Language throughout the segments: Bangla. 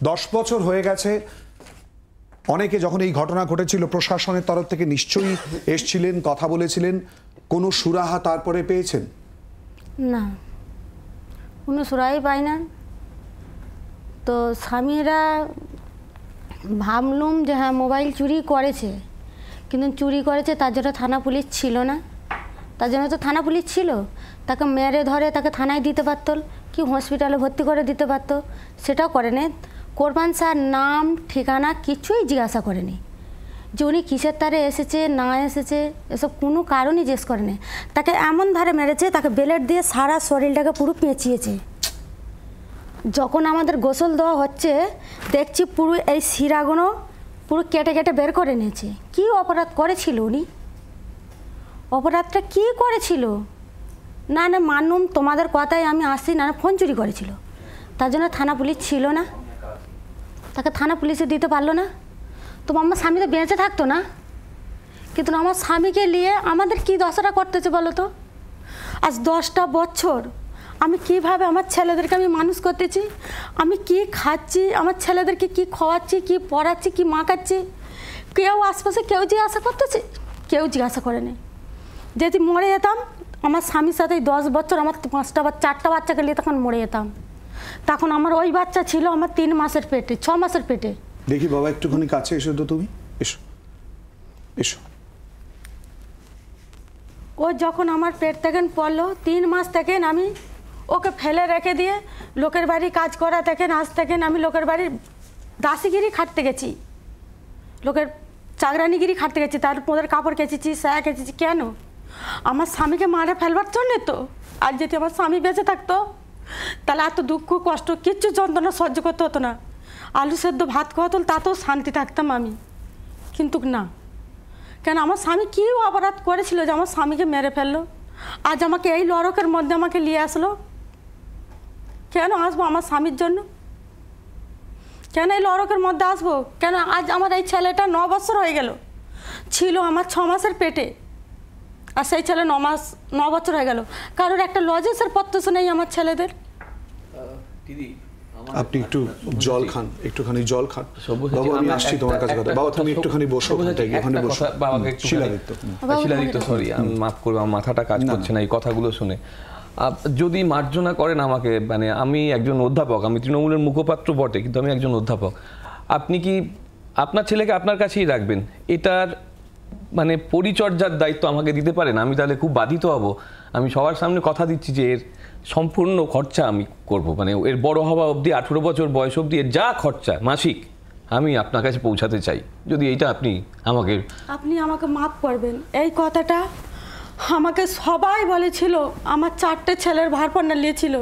10 বছর হয়ে গেছে। অনেকে যখন এই ঘটনা ঘটেছিল প্রশাসনের তরফ থেকে নিশ্চয়ই এসেছিলেন, কথা বলেছিলেন, কোনো সুরাহা তারপরে পেয়েছেন? না, কোনো সুরাই পাই না। তো স্বামীরা ভাবলুম যে হ্যাঁ মোবাইল চুরি করেছে, কিন্তু চুরি করেছে তার জন্য থানা পুলিশ ছিল না। তার জন্য তো থানা পুলিশ ছিল, তাকে মেরে ধরে তাকে থানায় দিতে পারত, কি হসপিটালে ভর্তি করে দিতে পারত, সেটাও করেনি। কোরবান স্যার নাম ঠিকানা কিছুই জিজ্ঞাসা করেনি, যে উনি কিসের তারে এসেছে না এসেছে এসব কোনো কারণই জিজ্ঞেস করেনি। তাকে এমন ধারে মেরেছে, তাকে বেলেট দিয়ে সারা শরীরটাকে পুরো পেঁচিয়েছে। যখন আমাদের গোসল দেওয়া হচ্ছে দেখছি পুরো এই শিরাগুলো পুরো কেটে কেটে বের করে নিয়েছে। কী অপরাধ করেছিল উনি? অপরাধটা কী করেছিল? না না মানুম তোমাদের কথায় আমি আসি, না ফোন চুরি করেছিল, তার জন্য থানা পুলিশ ছিল না, তাকে থানা পুলিশে দিতে পারলো না। তো আমার স্বামী তো বেঁচে থাকতো না, কিন্তু আমার স্বামীকে নিয়ে আমাদের কি দশাটা করতেছে বলো তো? আজ 10টা বছর আমি কিভাবে আমার ছেলেদেরকে আমি মানুষ করতেছি, আমি কি খাচ্ছি, আমার ছেলেদেরকে কি খাওয়াচ্ছি, কি পড়াচ্ছি, কি মাখাচ্ছি, কেউ আশপাশে কেউ জিজ্ঞাসা করতেছে? কেউ জিজ্ঞাসা করেনি। যদি মরে যেতাম আমার স্বামীর সাথে 10 বছর আমার 5টা বা 4টা বাচ্চাকে নিয়ে তখন মরে যেতাম। তখন আমার ওই বাচ্চা ছিল আমার 3 মাসের পেটে, 6 মাসের পেটে। দেখি বাবা একটুখানি কাছে এসো তো, তুমি এসো এসো। ও যখন আমার পেট থেকে পড়লো 3 মাস থেকে আমি ওকে ফেলে রেখে দিয়ে লোকের বাড়ি কাজ করা থেকে আজ থেকে আমি লোকের বাড়ির দাসিগিরি খাটতে গেছি, লোকের চাকরানিগিরি খাটতে গেছি, তার ওদের কাপড় কেচেছি, সায়া কেচেছি। কেন? আমার স্বামীকে মারে ফেলবার জন্যে তো। আর যদি আমার স্বামী বেঁচে থাকতো তাহলে এত দুঃখ কষ্ট কিচ্ছু যন্ত্রণা সহ্য করতে হতো না। আলু সেদ্ধ ভাত খাওয়া হতো তাতেও শান্তি থাকতাম আমি, কিন্তু না। কেন আমার স্বামী কী অপরাধ করেছিল যে আমার স্বামীকে মেরে ফেললো? আজ আমাকে এই নরকের মধ্যে আমাকে নিয়ে আসলো। কেন আসবো আমার স্বামীর জন্য? কেন এই নরকের মধ্যে আসবো? কেন আজ আমার এই ছেলেটা 9 বছর হয়ে গেল, ছিল আমার 6 মাসের পেটে, আর সেই ছেলে 9 বছর হয়ে গেল। কারোর একটা লজেন্সের পত্র নেই আমার ছেলেদের। দিদি আপনি একটু জল খান, একটুখানি জল খান। বাবা আমি আসছি তোমার কাছে। কথা বাবা তুমি একটুখানি বসো, ওখানে বসো। বাবাকে একটু শিলাদিত্য সরি আমি মাফ করবো, আমার মাথাটা কাজ করছে না এই কথাগুলো শুনে। যদি মার্জনা করেন আমাকে, মানে আমি একজন অধ্যাপক, আমি তৃণমূলের মুখপাত্র বটে, কিন্তু আমি একজন অধ্যাপক। আপনি কি আপনার ছেলেকে আপনার কাছেই রাখবেন? এটার মানে পরিচর্যার দায়িত্ব আমাকে দিতে পারেন? আমি তাহলে খুব বাধিত হব। আমি সবার সামনে কথা দিচ্ছি যে এর সম্পূর্ণ খরচা আমি করব, মানে এর বড় হওয়া অবধি 18 বছর বয়স অবধি এর যা খরচা মাসিক আমি আপনার কাছে পৌঁছাতে চাই। যদি এইটা আপনি আমাকে মাফ করবেন। এই কথাটা আমাকে সবাই বলেছিল, আমার 4টে ছেলের ভারপান্না নিয়েছিল,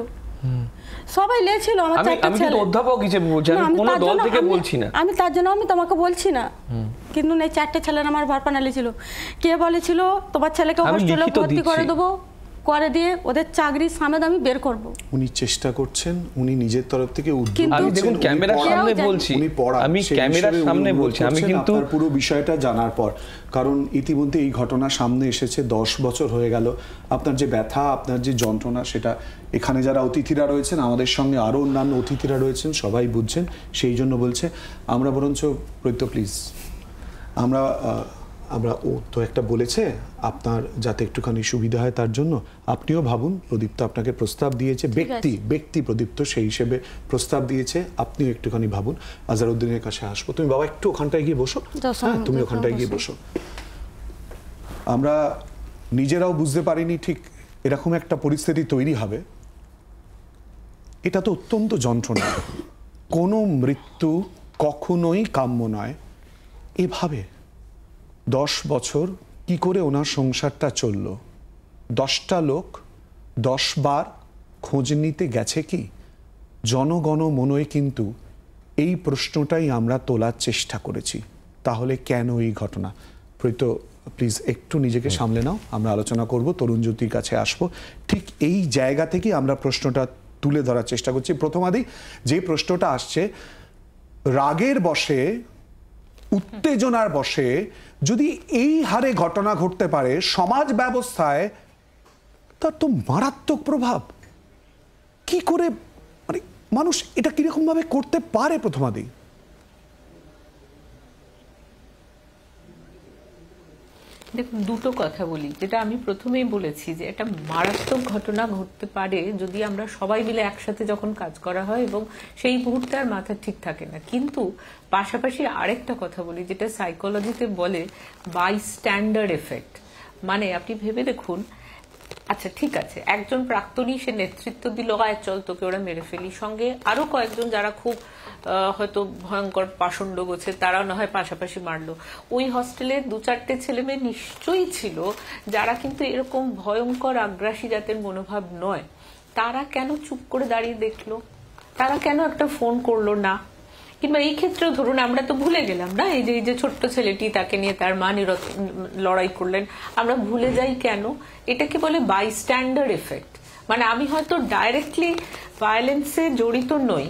সবাই নিয়েছিল আমার 4টে ছেলে। আমি অধ্যাপক হিসেবে বলছি, আমি কোনো দল থেকে বলছি না। আমি তার জন্য আমি তোমাকে বলছি না, কিন্তু এই 4টে ছেলের আমার ভারপান্না নিয়েছিল। কে বলেছিল তোমার ছেলেকে হোস্টেলে ভর্তি করে দেবো, করে দিয়ে ওদের চাকরির সামেদ আমি বের করব। উনি চেষ্টা করছেন, উনি নিজের তরফ থেকে উদ্যোগ আমি দেখুন ক্যামেরার সামনে বলছি, আমি ক্যামেরার সামনে বলছি, আমি কিন্তু পুরো বিষয়টা জানার পর, কারণ ইতিমধ্যে এই ঘটনা সামনে এসেছে, 10 বছর হয়ে গেল। আপনার যে ব্যথা, আপনার যে যন্ত্রণা, সেটা এখানে যারা অতিথিরা রয়েছেন, আমাদের সঙ্গে আরও অন্যান্য অতিথিরা রয়েছেন, সবাই বুঝছেন। সেই জন্য বলছে আমরা বরঞ্চ প্রত্যেক প্লিজ আমরা ও তো একটা বলেছে আপনার যাতে একটুখানি সুবিধা হয় তার জন্য আপনিও ভাবুন। প্রদীপ্ত আপনাকে প্রস্তাব দিয়েছে, ব্যক্তি প্রদীপ্ত সেই হিসেবে প্রস্তাব দিয়েছে, আপনিও একটুখানি ভাবুন। আজহারউদ্দিনের কাছে আসবো। তুমি বাবা একটু ওখানটায় গিয়ে বসো। হ্যাঁ তুমি ওখানটায় গিয়ে বসো। আমরা নিজেরাও বুঝতে পারিনি ঠিক এরকম একটা পরিস্থিতি তৈরি হবে। এটা তো অত্যন্ত যন্ত্রণা। কোনো মৃত্যু কখনোই কাম্য নয়। এভাবে 10 বছর কি করে ওনার সংসারটা চলল? 10টা লোক 10 বার খোঁজ নিতে গেছে কি? জনগণ মনে কিন্তু এই প্রশ্নটাই আমরা তোলার চেষ্টা করেছি। তাহলে কেন এই ঘটনা? প্রীত প্লিজ একটু নিজেকে সামলে নাও, আমরা আলোচনা করব, তরুণ জ্যোতির কাছে আসবো। ঠিক এই জায়গা থেকে আমরা প্রশ্নটা তুলে ধরার চেষ্টা করছি। প্রথমাদি যে প্রশ্নটা আসছে, রাগের বশে, উত্তেজনার বশে যদি এই হারে ঘটনা ঘটতে পারে সমাজ ব্যবস্থায়, তার তো মারাত্মক প্রভাব। কি করে, মানে মানুষ এটা কিরকম ভাবে করতে পারে প্রথমাদি? দেখুন, দুটো কথা বলি, যেটা আমি প্রথমেই বলেছি যে একটা মারাত্মক ঘটনা ঘটতে পারে যদি আমরা সবাই মিলে একসাথে যখন কাজ করা হয় এবং সেই মুহূর্তে আর মাথা ঠিক থাকে না। কিন্তু পাশাপাশি আরেকটা কথা বলি, যেটা সাইকোলজিতে বলে বাইস্ট্যান্ডার এফেক্ট। মানে আপনি ভেবে দেখুন, আচ্ছা ঠিক আছে, একজন প্রাক্তনী সে নেতৃত্ব দিল, আয় চল তোকে ওরা মেরে ফেলি, সঙ্গে আরো কয়েকজন যারা খুব হয়তো ভয়ঙ্কর পাষণ্ড গোছে তারাও না হয় পাশাপাশি মারলো। ওই হস্টেলে 2-4টে ছেলে মেয়ে নিশ্চয়ই ছিল যারা কিন্তু এরকম ভয়ঙ্কর আগ্রাসী জাতের মনোভাব নয়। তারা কেন চুপ করে দাঁড়িয়ে দেখলো? তারা কেন একটা ফোন করলো না? কিংবা এই ক্ষেত্রেও ধরুন, আমরা তো ভুলে গেলাম না, এই যে ছোট্ট ছেলেটি, তাকে নিয়ে তার মা লড়াই করলেন, আমরা ভুলে যাই কেন? এটাকে বলে বাইস্ট্যান্ডার এফেক্ট। মানে আমি হয়তো ডাইরেক্টলি ভায়োলেন্সে জড়িত নই,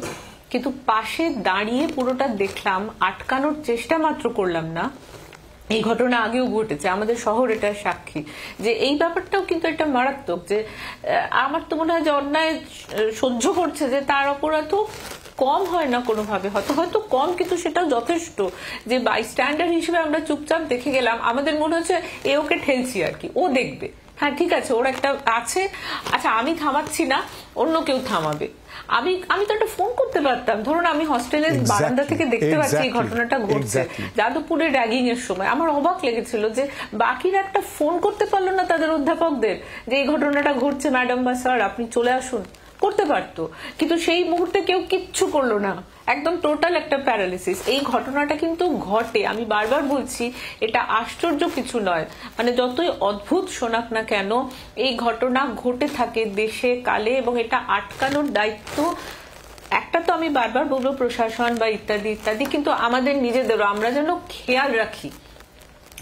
কিন্তু পাশে দাঁড়িয়ে পুরোটা দেখলাম, আটকানোর চেষ্টা মাত্র করলাম না। এই ঘটনা আগেও ঘটেছে, আমাদের শহর এটা সাক্ষী। যে এই ব্যাপারটাও কিন্তু একটা মারাত্মক, যে আমার তো মনে হয় যে অন্যায় সহ্য করছে, যে তার অপরাধও কম হয় না কোনোভাবে, হয়তো কম, কিন্তু সেটাও যথেষ্ট যে বাইস্ট্যান্ডার হিসেবে আমরা চুপচাপ দেখে গেলাম। আমাদের মনে হচ্ছে এ ওকে ঠেলছি আর কি, ও দেখবে, হ্যাঁ ঠিক আছে ওর একটা আছে, আচ্ছা আমি থামাচ্ছি না, অন্য কেউ থামাবে। আমি তো একটা ফোন করতে পারতাম। ধরুন আমি হস্টেলের বারান্দা থেকে দেখতে পাচ্ছি এই ঘটনাটা ঘটছে যাদবপুরে র্যাগিং এর সময়। আমার অবাক লেগেছিল যে বাকিরা একটা ফোন করতে পারলো না তাদের অধ্যাপকদের যে এই ঘটনাটা ঘটছে ম্যাডাম বা স্যার আপনি চলে আসুন। করতে পারতো, কিন্তু সেই মুহূর্তে কেউ কিচ্ছু করলো না, একদম টোটাল একটা প্যারালিসিস। এই ঘটনাটা কিন্তু ঘটে, আমি বারবার বলছি, এটা আশ্চর্য কিছু নয়। মানে যতই অদ্ভুত শোনাক না কেন, এই ঘটনা ঘটে থাকে দেশে কালে, এবং এটা আটকানোর দায়িত্ব একটা তো আমি বারবার বলবো প্রশাসন বা ইত্যাদি ইত্যাদি, কিন্তু আমাদের নিজেদেরও, আমরা যেন খেয়াল রাখি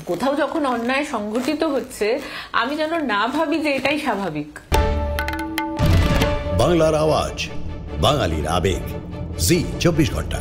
কোথাও যখন অন্যায় সংঘটিত হচ্ছে আমি যেন না ভাবি যে এটাই স্বাভাবিক। বাংলার আওয়াজ, বাঙালির আবেগ, জি 24 ঘন্টা।